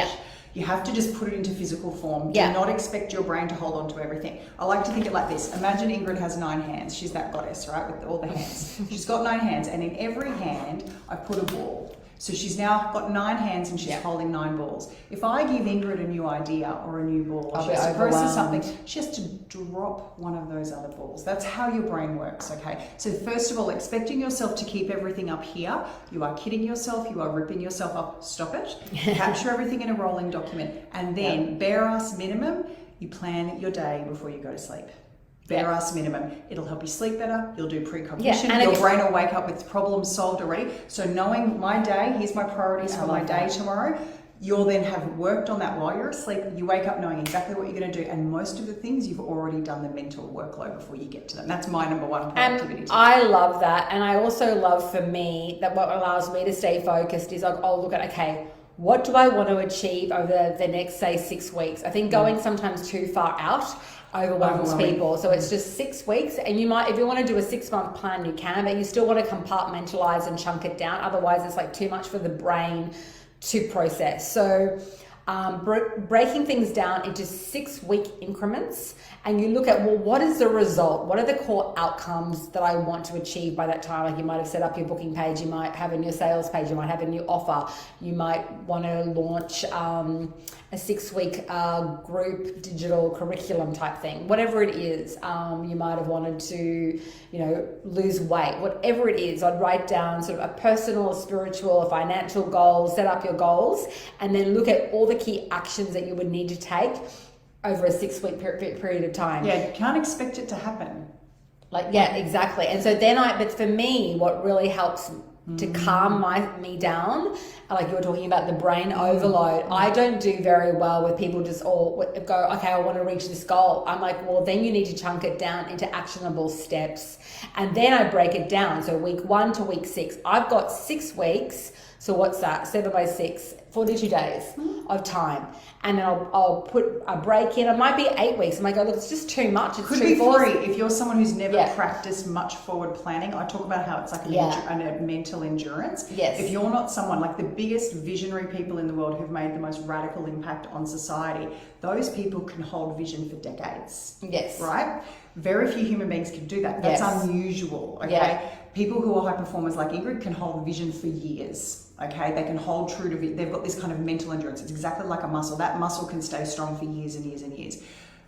You have to just put it into physical form. Do not expect your brain to hold on to everything. I like to think it like this. Imagine Ingrid has 9 hands. She's that goddess, right, with all the hands. She's got 9 hands, and in every hand, I put a ball. So she's now got 9 hands and she's holding 9 balls. If I give Ingrid a new idea or a new ball, she has to process something, she has to drop one of those other balls. That's how your brain works, okay? So first of all, expecting yourself to keep everything up here, you are kidding yourself, you are ripping yourself up, stop it. Capture everything in a rolling document. And then, bare ass minimum, you plan your day before you go to sleep. Bare ass minimum. It'll help you sleep better. You'll do precognition. Your brain will wake up with problems solved already. So knowing my day, here's my priorities for my day tomorrow. You'll then have worked on that while you're asleep. You wake up knowing exactly what you're going to do. And most of the things you've already done the mental workload before you get to them. That's my number one productivity tip. I love that. And I also love, for me, that what allows me to stay focused is like, I'll look at, okay, what do I want to achieve over the next, say, 6 weeks? I think going sometimes too far out overwhelms people. So it's just 6 weeks, and you might, if you want to do a 6-month plan, you can, but you still want to compartmentalize and chunk it down. Otherwise, it's like too much for the brain to process. So breaking things down into 6-week increments, and you look at, well, what is the result? What are the core outcomes that I want to achieve by that time? Like you might have set up your booking page, you might have a new sales page, you might have a new offer, you might want to launch a 6-week group digital curriculum type thing, whatever it is. You might have wanted to, lose weight, whatever it is. I'd write down sort of a personal, spiritual, financial goal, set up your goals, and then look at all the key actions that you would need to take over a 6-week period of time. Yeah, you can't expect it to happen. Exactly. And so then but for me, what really helps to calm me down, like you were talking about the brain overload, I don't do very well with people just all go, okay, I want to reach this goal. I'm like, well, then you need to chunk it down into actionable steps. And then I break it down. So week 1 to week 6, I've got 6 weeks. So what's that? 7 by 6, 42 days of time. And then I'll put a break in. It might be 8 weeks. I might go, look, it's just too much. It's Could be 3. If you're someone who's never practiced much forward planning, I talk about how it's like a mental endurance. Yes. If you're not someone, like the biggest visionary people in the world who've made the most radical impact on society, those people can hold vision for decades. Yes. Right? Very few human beings can do that. That's unusual. Okay. Yeah. People who are high performers like Ingrid can hold vision for years. Okay, they can hold true to it. They've got this kind of mental endurance. It's exactly like a muscle. That muscle can stay strong for years and years and years.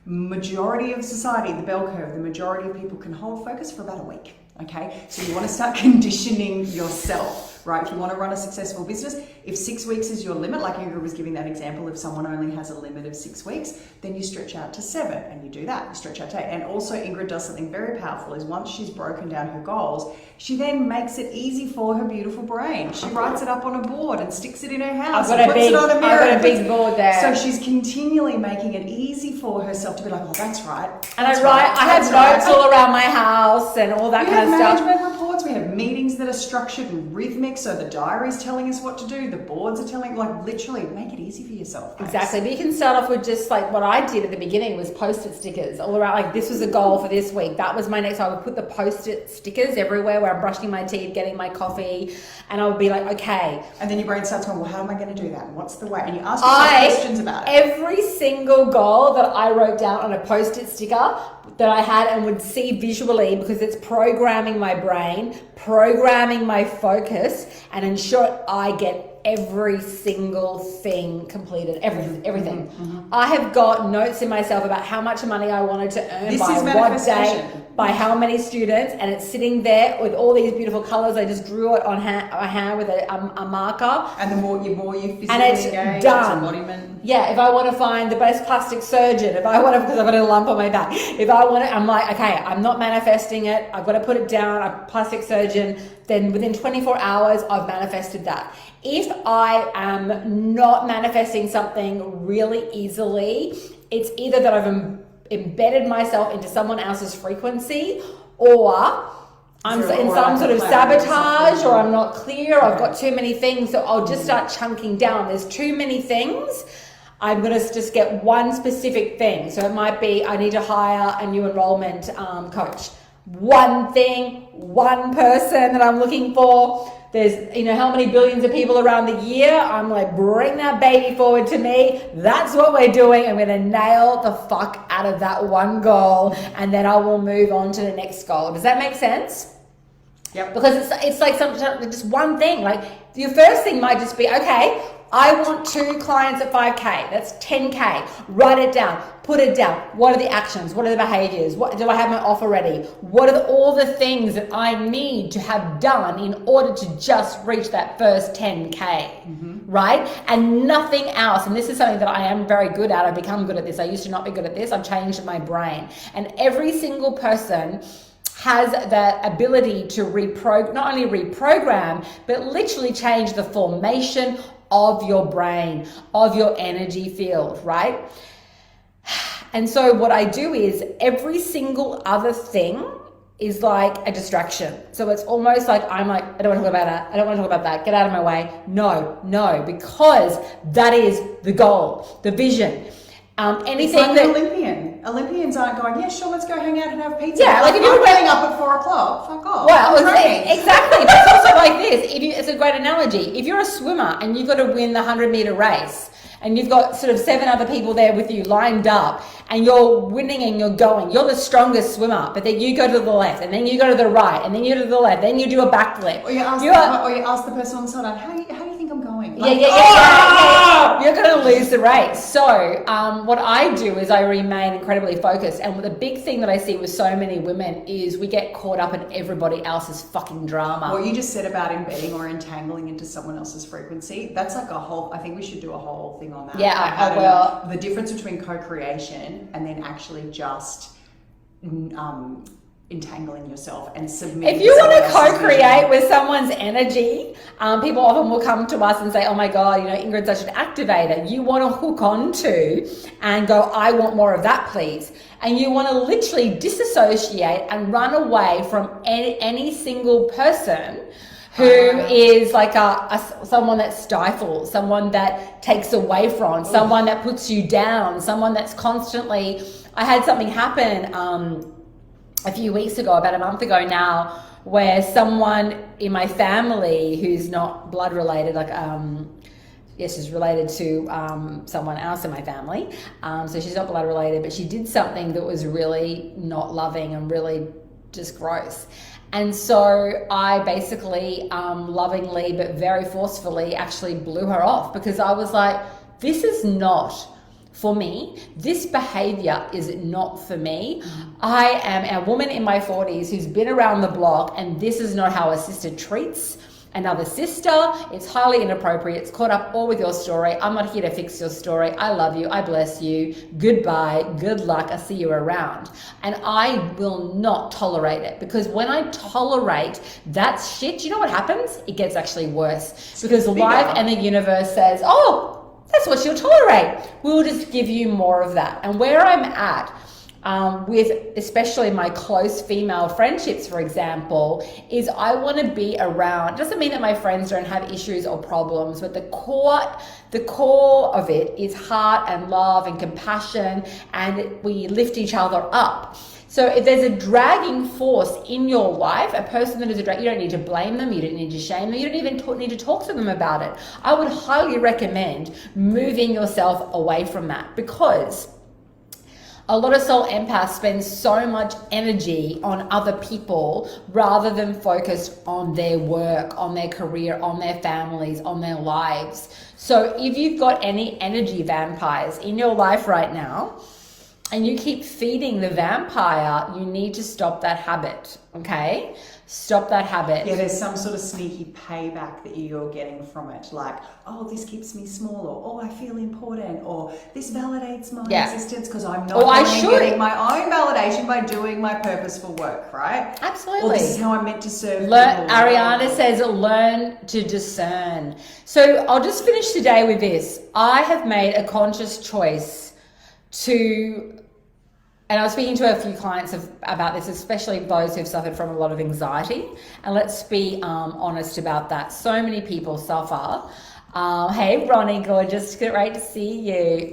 Majority of society, the bell curve, the majority of people can hold focus for about a week. Okay, so you want to start conditioning yourself, right? If you want to run a successful business, if 6 weeks is your limit, like Ingrid was giving that example, if someone only has a limit of 6 weeks, then you stretch out to 7 and you do that. You stretch out to 8. And also Ingrid does something very powerful is once she's broken down her goals, she then makes it easy for her beautiful brain. She writes it up on a board and sticks it in her house. I've got a big board there. So she's continually making it easy for herself to be like, oh, that's right. And I have notes all around my house and all that kind of stuff. Management reports, we have meetings that are structured and rhythmic, so the diary's telling us what to do, the boards are telling, like literally make it easy for yourself, guys. Exactly, but you can start off with just like what I did at the beginning was post-it stickers all around, like this was a goal for this week, that was my next, I would put the post-it stickers everywhere where I'm brushing my teeth, getting my coffee, and I would be like, okay. And then your brain starts going, well, how am I going to do that? What's the way? And you ask yourself questions about it. Every single goal that I wrote down on a post-it sticker that I had and would see visually, because it's programming my brain, programming my focus, and ensure I get every single thing completed, everything. I have got notes in myself about how much money I wanted to earn by what day, by how many students, and it's sitting there with all these beautiful colors. I just drew it on hand with a marker. And the more you physically and it's engage, done. It's embodiment. Yeah, if I want to find the best plastic surgeon, if I want to, because I've got a lump on my back, if I want to, I'm like, okay, I'm not manifesting it. I've got to put it down, a plastic surgeon. Then within 24 hours, I've manifested that. If I am not manifesting something really easily, it's either that I've embedded myself into someone else's frequency, or I'm in some sort of sabotage, or I'm not clear, I've got too many things, so I'll just start chunking down. There's too many things. I'm going to just get one specific thing. So it might be I need to hire a new enrollment coach. One thing, one person that I'm looking for. There's, how many billions of people around the year. I'm like, bring that baby forward to me. That's what we're doing. I'm going to nail the fuck out of that one goal, and then I will move on to the next goal. Does that make sense? Yep. Because it's like just one thing. Like your first thing might just be, okay, I want 2 clients at 5K. That's 10K. Write it down. Put it down. What are the actions? What are the behaviors? What do I have my offer ready? What are all the things that I need to have done in order to just reach that first 10K, right? And nothing else. And this is something that I am very good at. I've become good at this. I used to not be good at this. I've changed my brain. And every single person has the ability to not only reprogram, but literally change the formation of your brain, of your energy field, right? And so what I do is every single other thing is like a distraction. So it's almost like I'm like, I don't want to talk about that. I don't want to talk about that. Get out of my way. No, because that is the goal, the vision. Anything it's like an Olympian. Olympians aren't going, yeah, sure, let's go hang out and have pizza. Yeah, like if you're getting up at 4 o'clock, fuck off. Well, exactly. But it's also like this. It's a great analogy. If you're a swimmer and you've got to win the 100-meter race, and you've got sort of 7 other people there with you lined up, and you're winning and you're going, you're the strongest swimmer, but then you go to the left, and then you go to the right, and then you go to the left, then you do a backflip. Or you ask the person on the side, how do you think I'm going? Like, You're going to lose the race. So what I do is I remain incredibly focused. And the big thing that I see with so many women is we get caught up in everybody else's fucking drama. What you just said about embedding or entangling into someone else's frequency, that's like I think we should do a whole thing on that. Yeah, I will. The difference between co-creation and then actually just entangling yourself and submitting. If you want to co-create with someone's energy, people often will come to us and say, oh my God, Ingrid's such an activator. You want to hook onto and go, I want more of that, please. And you want to literally disassociate and run away from any single person who is like someone that stifles, someone that takes away from, someone that puts you down, someone that's constantly... I had something happen a few weeks ago, about a month ago now, where someone in my family who's not blood related, she's related to someone else in my family. So she's not blood related, but she did something that was really not loving and really just gross. And so I basically lovingly but very forcefully actually blew her off, because I was like, this is not for me. This behavior is not for me. I am a woman in my 40s who's been around the block, and this is not how a sister treats another sister. It's highly inappropriate. It's caught up all with your story. I'm not here to fix your story. I love you. I bless you. Goodbye. Good luck. I'll see you around. And I will not tolerate it, because when I tolerate that shit, you know what happens? It gets actually worse, because life and the universe says, oh, that's what she'll tolerate. We'll just give you more of that. And where I'm at with especially my close female friendships, for example, is I want to be around. It doesn't mean that my friends don't have issues or problems, but the core of it is heart and love and compassion, and we lift each other up. So if there's a dragging force in your life, a person that is a drag, you don't need to blame them, you don't need to shame them, you don't even need to talk to them about it. I would highly recommend moving yourself away from that, because a lot of soul empaths spend so much energy on other people rather than focused on their work, on their career, on their families, on their lives. So if you've got any energy vampires in your life right now, and you keep feeding the vampire, you need to stop that habit, okay? Stop that habit. Yeah, there's some sort of sneaky payback that you're getting from it. Like, oh, this keeps me small, or oh, I feel important, or this validates my existence because I'm not getting my own validation by doing my purposeful work, right? Absolutely. Or this is how I'm meant to serve people. Ariana says, learn to discern. So I'll just finish today with this. I have made a conscious choice to... And I was speaking to a few clients about this, especially those who've suffered from a lot of anxiety. And let's be honest about that. So many people suffer. Hey, Ronnie, gorgeous. Great to see you.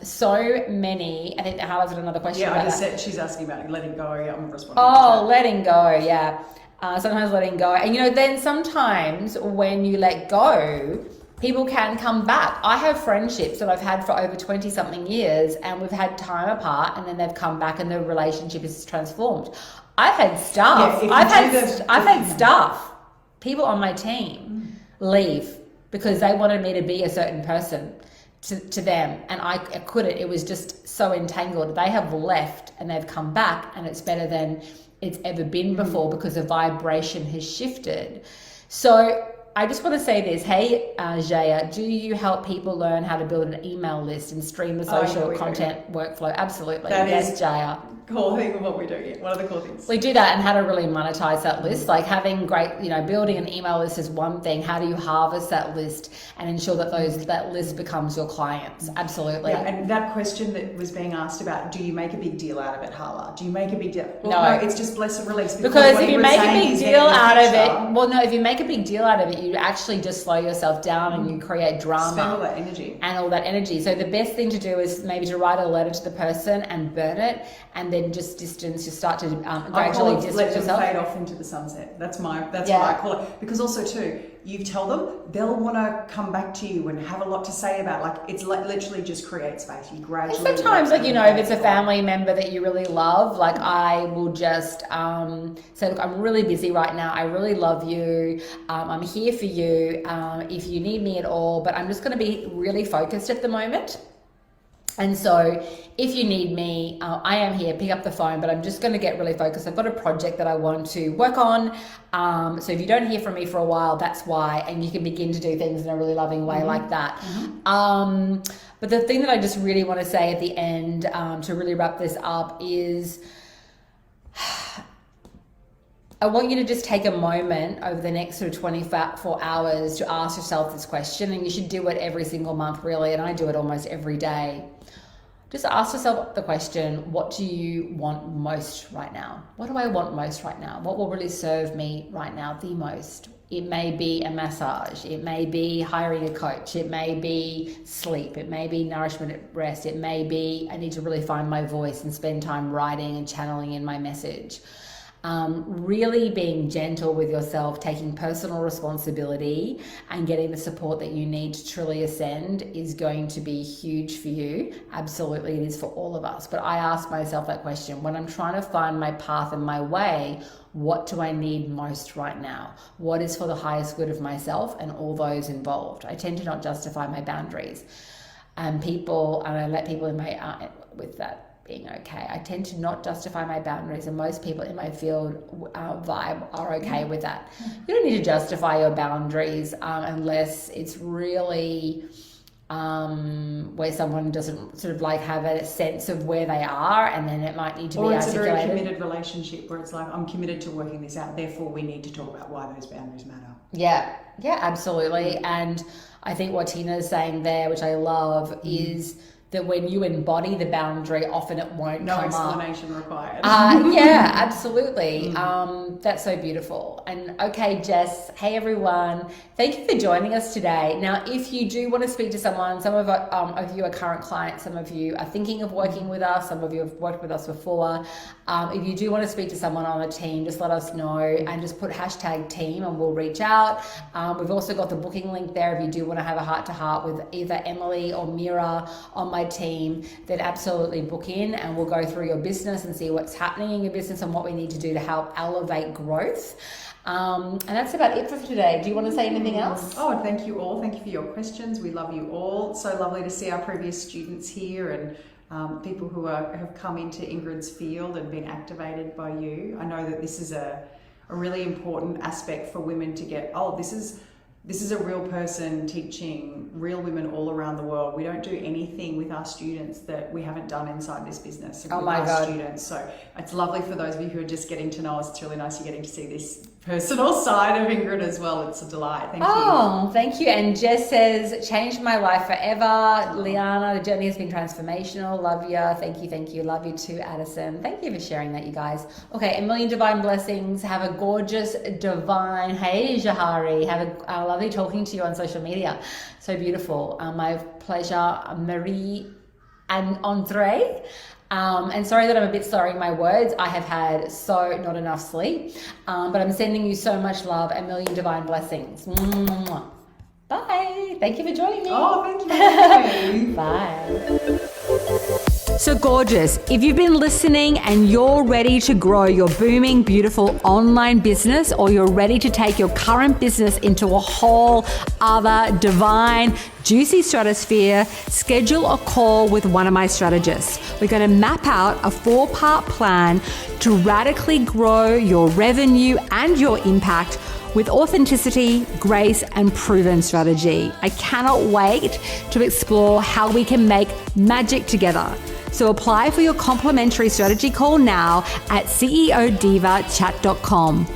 So many. I think Harlow's got another question. Yeah, about I just that. said she's asking about letting go. I'm responding. Oh, letting go. Yeah. Sometimes letting go. And, then sometimes when you let go, people can come back. I have friendships that I've had for over 20 something years, and we've had time apart, and then they've come back and the relationship is transformed. I've had staff. Yeah, I've had staff, people on my team leave because they wanted me to be a certain person to them, and I couldn't. It was just so entangled. They have left and they've come back, and it's better than it's ever been before because the vibration has shifted. So I just want to say this. Hey, Jaya, do you help people learn how to build an email list and stream the social content workflow? Absolutely. Yes, Jaya. Cool thing of what we do. Yeah. What are the cool things? We do that, and how to really monetize that list. Like having great, building an email list is one thing. How do you harvest that list and ensure that that list becomes your clients? Absolutely. Yeah, and that question that was being asked about, do you make a big deal out of it, Hala? Do you make a big deal? Well, no, it's just bless and release. Because if you make a big deal out of it, if you make a big deal out of it, you actually just slow yourself down and you create drama. Spend all that energy. And all that energy. So the best thing to do is maybe to write a letter to the person and burn it, and then just distance. You start to gradually distance let yourself. Fade off into the sunset. That's what I call it. Because also too, you tell them, they'll want to come back to you and have a lot to say about. Like it's literally just create space. You gradually. And sometimes, if it's a family member that you really love, like I will just say, look, I'm really busy right now. I really love you. I'm here for you. If you need me at all, but I'm just going to be really focused at the moment. And so if you need me, I am here, pick up the phone, but I'm just going to get really focused. I've got a project that I want to work on. So if you don't hear from me for a while, that's why. And you can begin to do things in a really loving way like that. But the thing that I just really want to say at the end to really wrap this up is I want you to just take a moment over the next sort of 24 hours to ask yourself this question. And you should do it every single month, really. And I do it almost every day. Just ask yourself the question, what do you want most right now? What do I want most right now? What will really serve me right now the most? It may be a massage. It may be hiring a coach. It may be sleep. It may be nourishment at rest. It may be I need to really find my voice and spend time writing and channeling in my message. Really being gentle with yourself, taking personal responsibility and getting the support that you need to truly ascend is going to be huge for you. Absolutely, it is for all of us. But I ask myself that question when I'm trying to find my path and my way. What do I need most right now? What is for the highest good of myself and all those involved? I tend to not justify my boundaries, and I let people in my with that being okay. I tend to not justify my boundaries, and most people in my field vibe are okay with that. You don't need to justify your boundaries unless it's really where someone doesn't sort of like have a sense of where they are, and then it might need to be articulated. Or it's a very committed relationship where it's like, I'm committed to working this out, therefore we need to talk about why those boundaries matter. Yeah, absolutely. And I think what Tina is saying there, which I love, is that when you embody the boundary, often it won't come up. No explanation required. Yeah, absolutely. That's so beautiful. And okay, Jess, hey everyone. Thank you for joining us today. Now, if you do want to speak to someone, some of you are current clients, some of you are thinking of working with us, some of you have worked with us before. If you do want to speak to someone on the team, just let us know and just put #team and we'll reach out. We've also got the booking link there if you do want to have a heart-to-heart with either Emily or Mira on my team, then absolutely book in and we'll go through your business and see what's happening in your business and what we need to do to help elevate growth. And that's about it for today. Do you want to say anything else? Oh, and thank you all. Thank you for your questions. We love you all. So lovely to see our previous students here and people who have come into Ingrid's field and been activated by you. I know that this is a really important aspect for women to get, this is a real person teaching real women all around the world. We don't do anything with our students that we haven't done inside this business with our students. So it's lovely for those of you who are just getting to know us. It's really nice you're getting to see this personal side of Ingrid as well. It's a delight. Thank you. Oh, thank you. And Jess says, changed my life forever. Liana, the journey has been transformational. Love you. Thank you. Love you too, Addison. Thank you for sharing that, you guys. Okay, a million divine blessings. Have a gorgeous divine. Hey, Jahari. Have a lovely talking to you on social media. So beautiful. My pleasure, Marie and Andre. And sorry that I'm a bit slurring my words. I have had not enough sleep. But I'm sending you so much love, a million divine blessings. Mwah. Bye. Thank you for joining me. Oh, thank you for having me. Bye. So gorgeous. If you've been listening and you're ready to grow your booming, beautiful online business, or you're ready to take your current business into a whole other divine, juicy stratosphere, schedule a call with one of my strategists. We're going to map out a 4-part plan to radically grow your revenue and your impact with authenticity, grace, and proven strategy. I cannot wait to explore how we can make magic together. So apply for your complimentary strategy call now at ceodivachat.com.